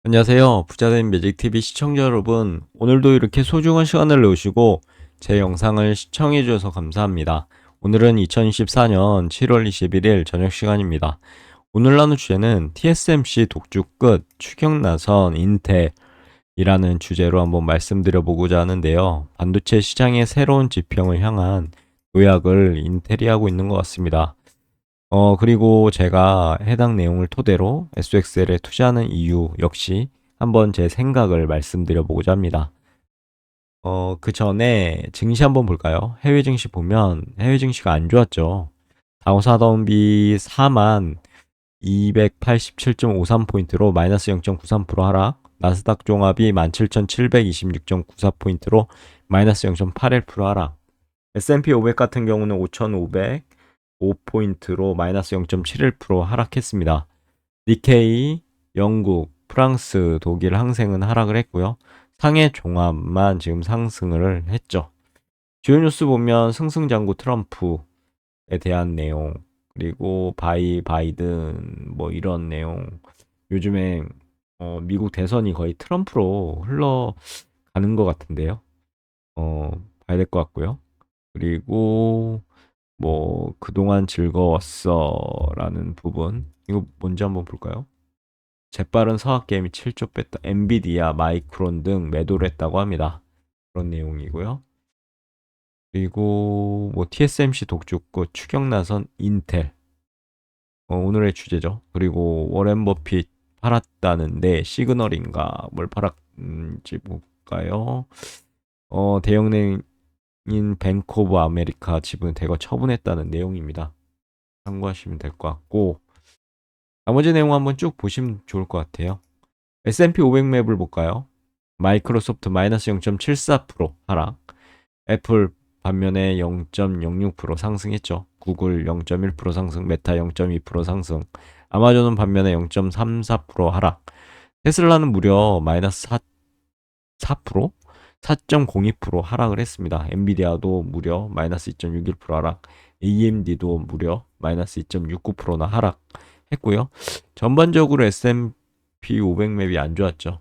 안녕하세요. 부자된 매직TV 시청자 여러분. 오늘도 이렇게 소중한 시간을 내오시고 제 영상을 시청해 주셔서 감사합니다. 오늘은 2024년 7월 21일 저녁 시간입니다. 오늘 나눌 주제는 TSMC 독주 끝, 추격 나선 인텔이라는 주제로 한번 말씀드려 보고자 하는데요. 반도체 시장의 새로운 지평을 향한 도약을 인텔이 하고 있는 것 같습니다. 그리고 제가 해당 내용을 토대로 SXL에 투자하는 이유 역시 한번 제 생각을 말씀드려 보고자 합니다. 그 전에 증시 한번 볼까요? 해외 증시 보면 해외 증시가 안 좋았죠. 다우사더비 4만 287.53포인트로 마이너스 0.93% 하락, 나스닥 종합이 17,726.94포인트로 마이너스 0.81% 하락, S&P 500 같은 경우는 5,505포인트로 마이너스 0.71% 하락했습니다. 니케이, 영국, 프랑스, 독일 항생은 하락을 했고요. 상해 종합만 지금 상승을 했죠. 주요 뉴스 보면 승승장구 트럼프에 대한 내용, 그리고 바이든 뭐 이런 내용. 요즘에 미국 대선이 거의 트럼프로 흘러가는 것 같은데요. 봐야 될 것 같고요. 그리고 뭐 그동안 즐거웠어라는 부분, 이거 뭔지 한번 볼까요? 재빠른 서학 게임이 7조 뺐다. 엔비디아, 마이크론 등 매도를 했다고 합니다. 그런 내용이고요. 그리고 뭐 TSMC 독주고 추격 나선 인텔, 오늘의 주제죠. 그리고 워렌 버핏 팔았다는데 시그널인가 뭘 팔았는지 볼까요? 대형내인 뱅크 오브 아메리카 지분 대거 처분했다는 내용입니다. 참고하시면 될 것 같고, 나머지 내용 한번 쭉 보시면 좋을 것 같아요. S&P 500 맵을 볼까요? 마이크로소프트 마이너스 0.74% 하락, 애플 반면에 0.06% 상승했죠. 구글 0.1% 상승, 메타 0.2% 상승, 아마존은 반면에 0.34% 하락, 테슬라는 무려 마이너스 4%? 4.02% 하락을 했습니다. 엔비디아도 무려 마이너스 2.61% 하락, AMD도 무려 마이너스 2.69%나 하락했고요. 전반적으로 S&P 500 맵이 안 좋았죠.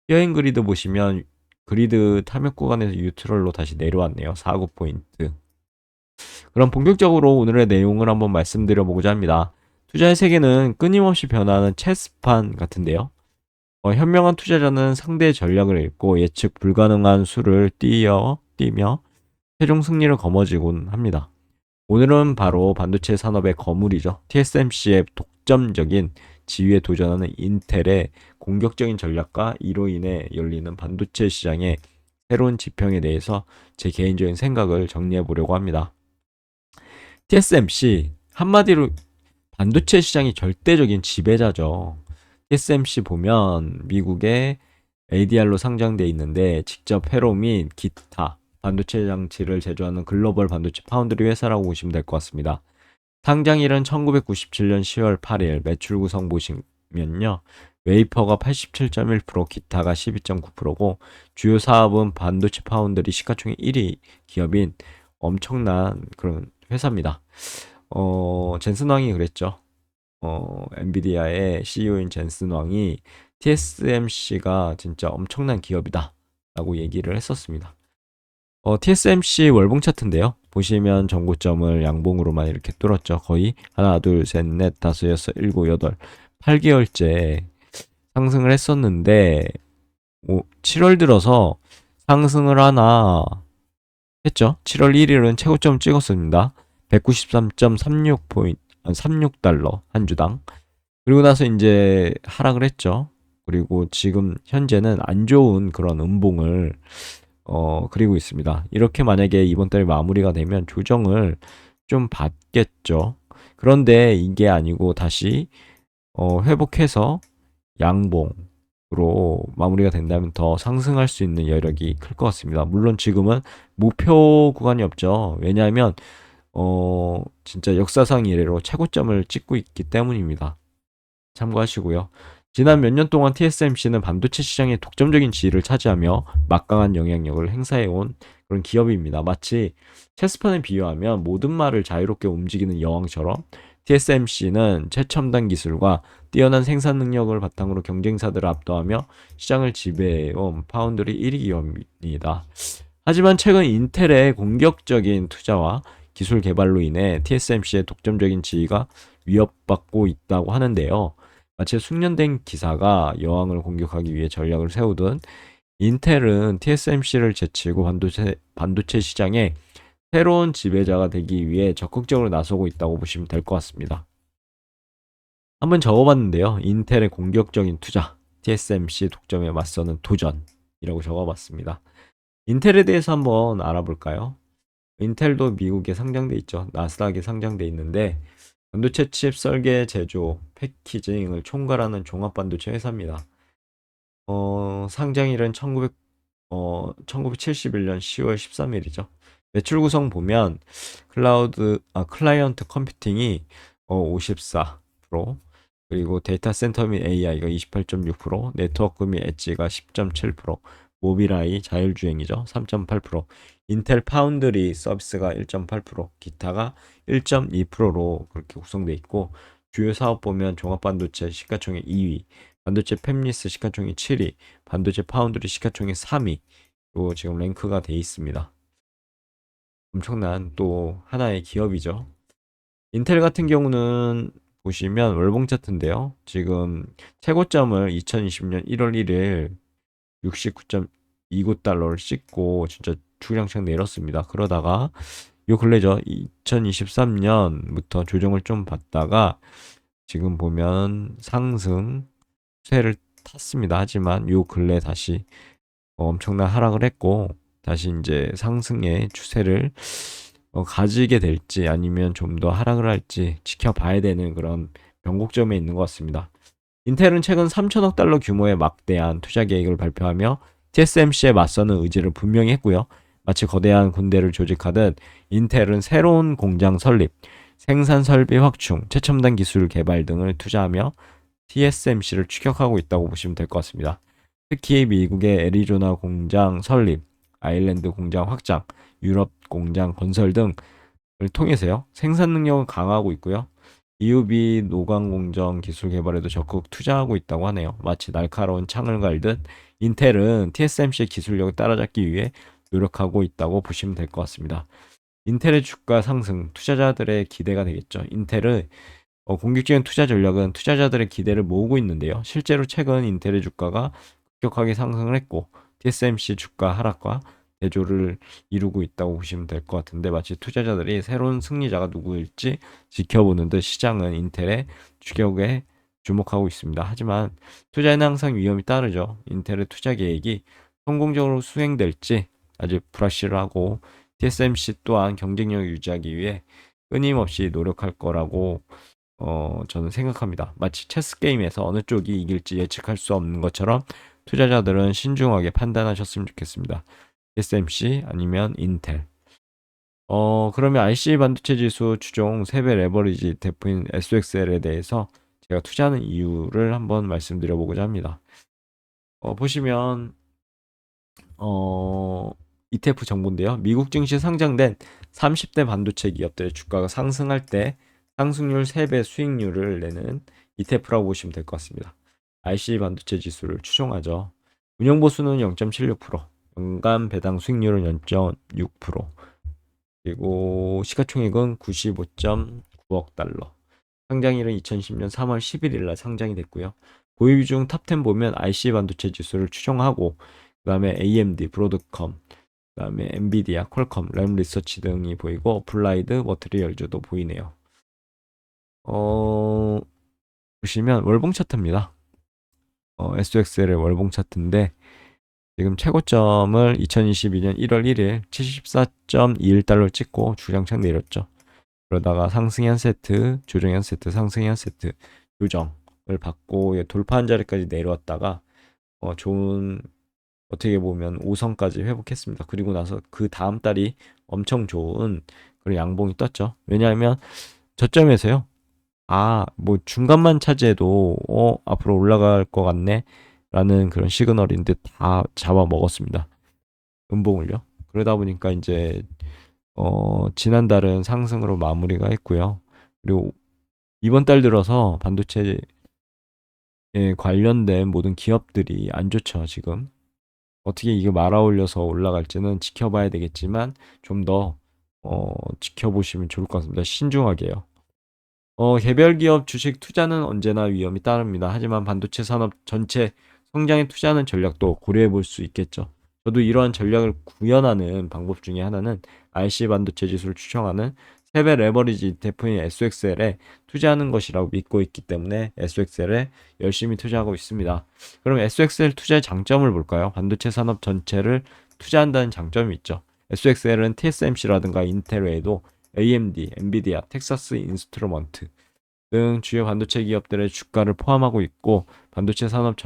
히어인 그리드 보시면 그리드 탐욕 구간에서 뉴트럴로 다시 내려왔네요. 49포인트. 그럼 본격적으로 오늘의 내용을 한번 말씀드려 보고자 합니다. 투자의 세계는 끊임없이 변화하는 체스판 같은데요. 현명한 투자자는 상대의 전략을 읽고 예측 불가능한 수를 뛰며 최종 승리를 거머쥐곤 합니다. 오늘은 바로 반도체 산업의 거물이죠. TSMC의 독점적인 지위에 도전하는 인텔의 공격적인 전략과 이로 인해 열리는 반도체 시장의 새로운 지평에 대해서 제 개인적인 생각을 정리해 보려고 합니다. TSMC, 한마디로 반도체 시장이 절대적인 지배자죠. TSMC 보면 미국의 ADR로 상장돼 있는데 직접 회로 및 기타 반도체 장치를 제조하는 글로벌 반도체 파운드리 회사라고 보시면 될 것 같습니다. 상장일은 1997년 10월 8일, 매출 구성 보시면요. 웨이퍼가 87.1%, 기타가 12.9%고 주요 사업은 반도체 파운드리 시가총액 1위 기업인 엄청난 그런 회사입니다. 젠슨 왕이 그랬죠. 엔비디아의 CEO인 젠슨 왕이 TSMC가 진짜 엄청난 기업이다 라고 얘기를 했었습니다. TSMC 월봉 차트인데요. 보시면 전고점을 양봉으로만 이렇게 뚫었죠. 거의 하나, 둘, 셋, 넷, 다섯, 여섯, 일곱, 여덟, 8개월째 상승을 했었는데 7월 들어서 상승을 하나 했죠. 7월 1일은 최고점 찍었습니다. 193.36포인트, 36달러 한 주당. 그리고 나서 이제 하락을 했죠. 그리고 지금 현재는 안 좋은 그런 음봉을 그리고 있습니다. 이렇게 만약에 이번 달이 마무리가 되면 조정을 좀 받겠죠. 그런데 이게 아니고 다시 회복해서 양봉으로 마무리가 된다면 더 상승할 수 있는 여력이 클 것 같습니다. 물론 지금은 목표 구간이 없죠. 왜냐하면 진짜 역사상 이래로 최고점을 찍고 있기 때문입니다. 참고하시고요. 지난 몇 년 동안 TSMC는 반도체 시장의 독점적인 지위를 차지하며 막강한 영향력을 행사해온 그런 기업입니다. 마치 체스판에 비유하면 모든 말을 자유롭게 움직이는 여왕처럼 TSMC는 최첨단 기술과 뛰어난 생산 능력을 바탕으로 경쟁사들을 압도하며 시장을 지배해온 파운드리 1위 기업입니다. 하지만 최근 인텔의 공격적인 투자와 기술 개발로 인해 TSMC의 독점적인 지위가 위협받고 있다고 하는데요. 마치 숙련된 기사가 여왕을 공격하기 위해 전략을 세우듯 인텔은 TSMC를 제치고 반도체 시장에 새로운 지배자가 되기 위해 적극적으로 나서고 있다고 보시면 될 것 같습니다. 한번 적어봤는데요. 인텔의 공격적인 투자, TSMC 독점에 맞서는 도전이라고 적어봤습니다. 인텔에 대해서 한번 알아볼까요? 인텔도 미국에 상장돼 있죠. 나스닥에 상장돼 있는데 반도체 칩 설계, 제조, 패키징을 총괄하는 종합 반도체 회사입니다. 상장일은 1971년 10월 13일이죠. 매출 구성 보면 클라이언트 컴퓨팅이 54%, 그리고 데이터 센터 및 AI가 28.6%, 네트워크 및 엣지가 10.7%, 모빌아이 자율주행이죠. 3.8%, 인텔 파운드리 서비스가 1.8%, 기타가 1.2%로 그렇게 구성되어 있고, 주요 사업 보면 종합반도체 시가총액 2위, 반도체 팹리스 시가총액 7위, 반도체 파운드리 시가총액 3위, 또 지금 랭크가 돼 있습니다. 엄청난 또 하나의 기업이죠. 인텔 같은 경우는 보시면 월봉 차트인데요. 지금 최고점을 2020년 1월 1일 69.29달러를 찍고 진짜 주량창 내렸습니다. 그러다가 요 근래죠. 2023년부터 조정을 좀 받다가 지금 보면 상승 추세를 탔습니다. 하지만 요 근래 다시 엄청난 하락을 했고 다시 이제 상승의 추세를 가지게 될지 아니면 좀 더 하락을 할지 지켜봐야 되는 그런 변곡점에 있는 것 같습니다. 인텔은 최근 3천억 달러 규모의 막대한 투자 계획을 발표하며 TSMC에 맞서는 의지를 분명히 했고요. 마치 거대한 군대를 조직하듯 인텔은 새로운 공장 설립, 생산 설비 확충, 최첨단 기술 개발 등을 투자하며 TSMC를 추격하고 있다고 보시면 될 것 같습니다. 특히 미국의 애리조나 공장 설립, 아일랜드 공장 확장, 유럽 공장 건설 등을 통해서요. 생산 능력을 강화하고 있고요. EUV 노광 공정 기술 개발에도 적극 투자하고 있다고 하네요. 마치 날카로운 창을 갈듯 인텔은 TSMC의 기술력을 따라잡기 위해 노력하고 있다고 보시면 될 것 같습니다. 인텔의 주가 상승, 투자자들의 기대가 되겠죠. 인텔의 공격적인 투자 전략은 투자자들의 기대를 모으고 있는데요. 실제로 최근 인텔의 주가가 급격하게 상승을 했고 TSMC 주가 하락과 대조를 이루고 있다고 보시면 될 것 같은데 마치 투자자들이 새로운 승리자가 누구일지 지켜보는 듯 시장은 인텔의 추격에 주목하고 있습니다. 하지만 투자에는 항상 위험이 따르죠. 인텔의 투자 계획이 성공적으로 수행될지 아직 불확실하고 TSMC 또한 경쟁력을 유지하기 위해 끊임없이 노력할 거라고 저는 생각합니다. 마치 체스 게임에서 어느 쪽이 이길지 예측할 수 없는 것처럼 투자자들은 신중하게 판단하셨으면 좋겠습니다. TSMC 아니면 인텔. 그러면 IC 반도체 지수 추종 3배 레버리지 대표인 SXL에 대해서 제가 투자하는 이유를 한번 말씀드려 보고자 합니다. 보시면 ETF 정보인데요. 미국 증시에 상장된 30대 반도체 기업들의 주가가 상승할 때 상승률 3배 수익률을 내는 ETF라고 보시면 될 것 같습니다. IC 반도체 지수를 추종하죠. 운영 보수는 0.76%, 연간 배당 수익률은 0.6%, 그리고 시가총액은 95.9억 달러. 상장일은 2010년 3월 11일 날 상장이 됐고요. 보유 중 탑10 보면 IC 반도체 지수를 추종하고 그다음에 AMD, 브로드컴, 그다음에 엔비디아, 퀄컴, 램 리서치 등이 보이고 어플라이드 머트리얼즈도 보이네요. 보시면 월봉 차트입니다. SXL의 월봉 차트인데 지금 최고점을 2022년 1월 1일 74.21달러 찍고 주량창 내렸죠. 그러다가 상승이 한 세트, 조정이 한 세트, 상승이 한 세트, 조정을 받고 돌파한 자리까지 내려왔다가 좋은 어떻게 보면 5선까지 회복했습니다. 그리고 나서 그 다음 달이 엄청 좋은 그런 양봉이 떴죠. 왜냐하면 저점에서요. 뭐 중간만 차지해도 앞으로 올라갈 것 같네 라는 그런 시그널인데 다 잡아먹었습니다. 음봉을요. 그러다 보니까 이제 지난달은 상승으로 마무리가 했고요. 그리고 이번 달 들어서 반도체에 관련된 모든 기업들이 안 좋죠, 지금. 어떻게 이게 말아올려서 올라갈지는 지켜봐야 되겠지만 좀 더 지켜보시면 좋을 것 같습니다. 신중하게요. 개별 기업 주식 투자는 언제나 위험이 따릅니다. 하지만 반도체 산업 전체 성장에 투자하는 전략도 고려해 볼 수 있겠죠. 저도 이러한 전략을 구현하는 방법 중에 하나는 RC 반도체 지수를 추정하는 세배 레버리지 ETF인 SXL에 투자하는 것이라고 믿고 있기 때문에 SXL에 열심히 투자하고 있습니다. 그럼 SXL 투자의 장점을 볼까요? 반도체 산업 전체를 투자한다는 장점이 있죠. SXL은 TSMC라든가 인텔 외에도 AMD, 엔비디아, 텍사스 인스트루먼트 등 주요 반도체 기업들의 주가를 포함하고 있고 반도체 산업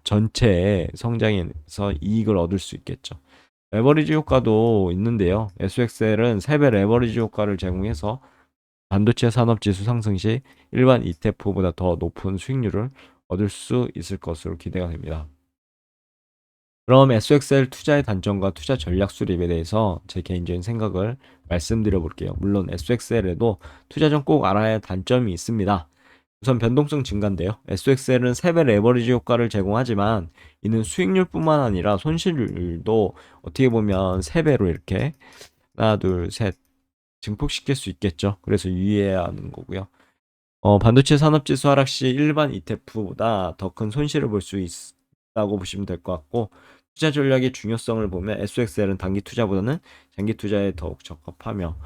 전체의 성장에서 이익을 얻을 수 있겠죠. 레버리지 효과도 있는데요. SXL은 3배 레버리지 효과를 제공해서 반도체 산업 지수 상승 시 일반 ETF보다 더 높은 수익률을 얻을 수 있을 것으로 기대가 됩니다. 그럼 SXL 투자의 단점과 투자 전략 수립에 대해서 제 개인적인 생각을 말씀드려 볼게요. 물론 SXL에도 투자 전 꼭 알아야 할 단점이 있습니다. 우선 변동성 증가인데요. SXL은 3배 레버리지 효과를 제공하지만 이는 수익률뿐만 아니라 손실률도 어떻게 보면 3배로 이렇게 하나, 둘, 셋 증폭시킬 수 있겠죠. 그래서 유의해야 하는 거고요. 반도체 산업지수 하락 시 일반 ETF보다 더 큰 손실을 볼 수 있다고 보시면 될 것 같고 투자 전략의 중요성을 보면 SXL은 단기 투자보다는 장기 투자에 더욱 적합하며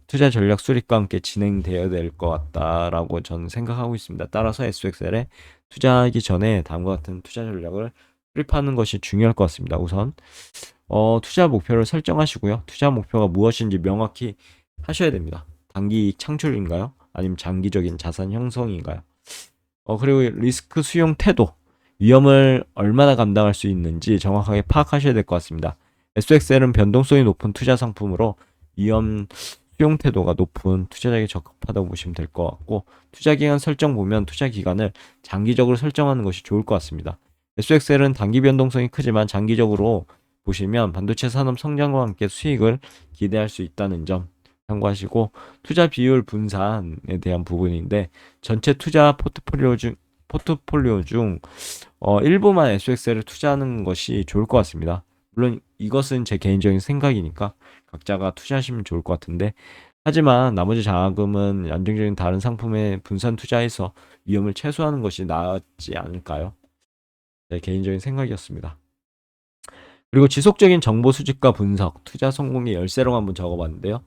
투자 전략 수립과 함께 진행되어야 될 것 같다라고 저는 생각하고 있습니다. 따라서 SXL에 투자하기 전에 다음과 같은 투자 전략을 수립하는 것이 중요할 것 같습니다. 우선 투자 목표를 설정하시고요. 투자 목표가 무엇인지 명확히 하셔야 됩니다. 단기 이익 창출인가요? 아니면 장기적인 자산 형성인가요? 그리고 리스크 수용 태도, 위험을 얼마나 감당할 수 있는지 정확하게 파악하셔야 될 것 같습니다. SXL은 변동성이 높은 투자 상품으로 위험 수용 태도가 높은 투자자에게 적합하다고 보시면 될 것 같고 투자 기간 설정 보면 투자 기간을 장기적으로 설정하는 것이 좋을 것 같습니다. SXL은 단기 변동성이 크지만 장기적으로 보시면 반도체 산업 성장과 함께 수익을 기대할 수 있다는 점 참고하시고 투자 비율 분산에 대한 부분인데 전체 투자 포트폴리오 중 일부만 SXL을 투자하는 것이 좋을 것 같습니다. 물론 이것은 제 개인적인 생각이니까 각자가 투자하시면 좋을 것 같은데 하지만 나머지 자금은 안정적인 다른 상품에 분산 투자해서 위험을 최소화하는 것이 낫지 않을까요? 제 개인적인 생각이었습니다. 그리고 지속적인 정보 수집과 분석, 투자 성공의 열쇠로 한번 적어봤는데요.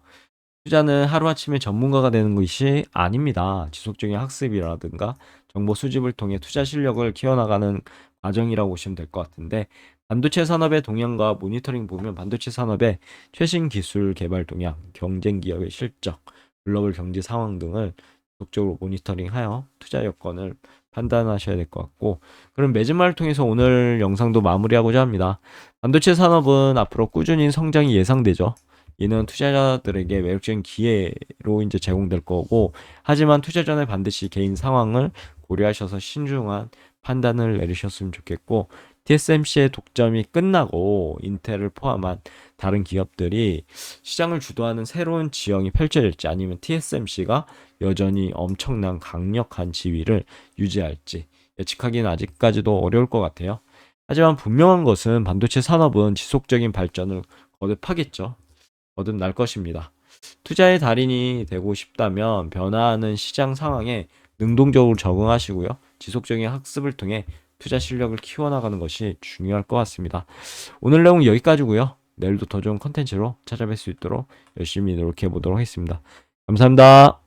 투자는 하루아침에 전문가가 되는 것이 아닙니다. 지속적인 학습이라든가 정보 수집을 통해 투자 실력을 키워나가는 과정이라고 보시면 될 것 같은데 반도체 산업의 동향과 모니터링 보면 반도체 산업의 최신 기술 개발 동향, 경쟁 기업의 실적, 글로벌 경제 상황 등을 지속적으로 모니터링하여 투자 여건을 판단하셔야 될 것 같고 그럼 매진말을 통해서 오늘 영상도 마무리하고자 합니다. 반도체 산업은 앞으로 꾸준히 성장이 예상되죠. 이는 투자자들에게 매력적인 기회로 이제 제공될 거고 하지만 투자 전에 반드시 개인 상황을 고려하셔서 신중한 판단을 내리셨으면 좋겠고 TSMC의 독점이 끝나고 인텔을 포함한 다른 기업들이 시장을 주도하는 새로운 지형이 펼쳐질지 아니면 TSMC가 여전히 엄청난 강력한 지위를 유지할지 예측하기는 아직까지도 어려울 것 같아요. 하지만 분명한 것은 반도체 산업은 지속적인 발전을 거듭하겠죠. 거듭날 것입니다. 투자의 달인이 되고 싶다면 변화하는 시장 상황에 능동적으로 적응하시고요. 지속적인 학습을 통해 투자 실력을 키워나가는 것이 중요할 것 같습니다. 오늘 내용 여기까지고요. 내일도 더 좋은 컨텐츠로 찾아뵐 수 있도록 열심히 노력해 보도록 하겠습니다. 감사합니다.